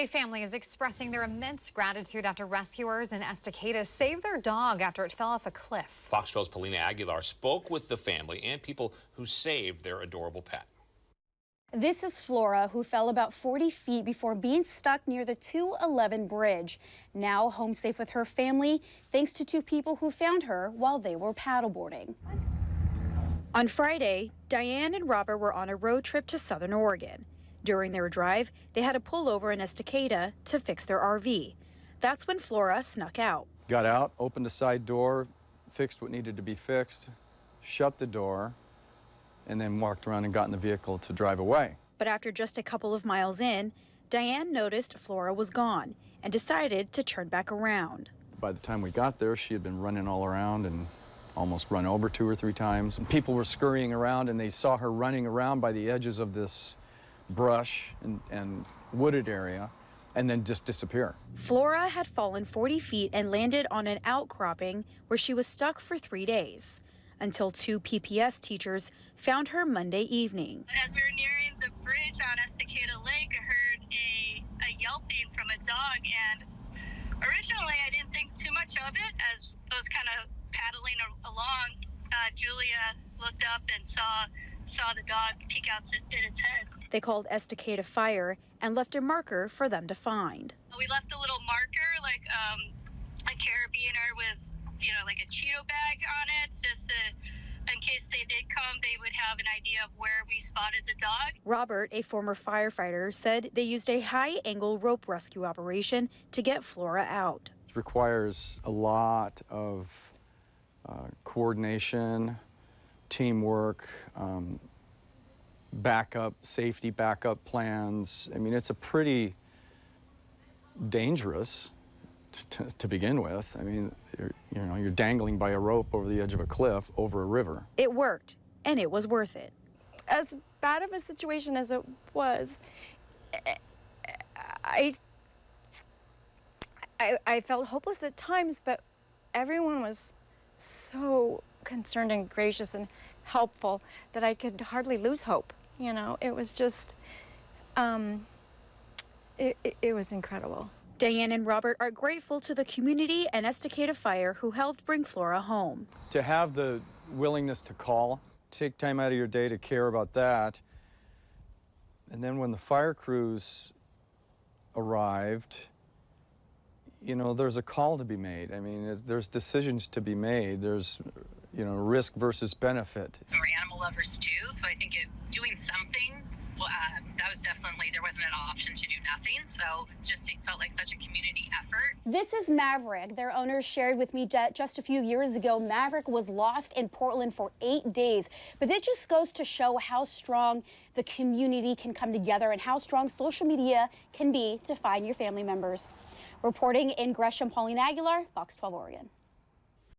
A family is expressing their immense gratitude after rescuers in Estacada saved their dog after it fell off a cliff. Fox 12's Paulina Aguilar spoke with the family and people who saved their adorable pet. This is Flora, who fell about 40 feet before being stuck near the 211 bridge. Now home safe with her family, thanks to two people who found her while they were paddleboarding. On Friday, Diane and Robert were on a road trip to Southern Oregon. During their drive, they had to pull over in Estacada to fix their RV. That's when Flora snuck out. Got out, opened the side door, fixed what needed to be fixed, shut the door, and then walked around and got in the vehicle to drive away. But after just a couple of miles in, Diane noticed Flora was gone and decided to turn back around. By the time we got there, she had been running all around and almost run over 2 or 3 times. And people were scurrying around, and they saw her running around by the edges of this brush and wooded area, and then just disappear. Flora had fallen 40 feet and landed on an outcropping where she was stuck for 3 days, until 2 PPS teachers found her Monday evening. As we were nearing the bridge on Estacada Lake, I heard a yelping from a dog, and originally I didn't think too much of it as I was kind of paddling along. Julia looked up and saw the dog peek out in its head. They called Estacada Fire and left a marker for them to find. We left a little marker, like a carabiner with, like a Cheeto bag on it, just in case they did come, they would have an idea of where we spotted the dog. Robert, a former firefighter, said they used a high-angle rope rescue operation to get Flora out. It requires a lot of coordination, teamwork, safety backup plans. I mean, it's a pretty dangerous to begin with. I mean, you're dangling by a rope over the edge of a cliff over a river. It worked, and it was worth it. As bad of a situation as it was, I felt hopeless at times, but everyone was so concerned and gracious and helpful that I could hardly lose hope. It was just, it was incredible. Diane and Robert are grateful to the community and Estacada Fire who helped bring Flora home. To have the willingness to call, take time out of your day to care about that, and then when the fire crews arrived, there's a call to be made. I mean, there's decisions to be made. There's, risk versus benefit. So we're animal lovers too, so I think doing something, that was definitely, there wasn't an option to do nothing, so it felt like such a community effort. This is Maverick. Their owners shared with me that just a few years ago, Maverick was lost in Portland for 8 days. But this just goes to show how strong the community can come together and how strong social media can be to find your family members. Reporting in Gresham, Paulina Aguilar, Fox 12 Oregon.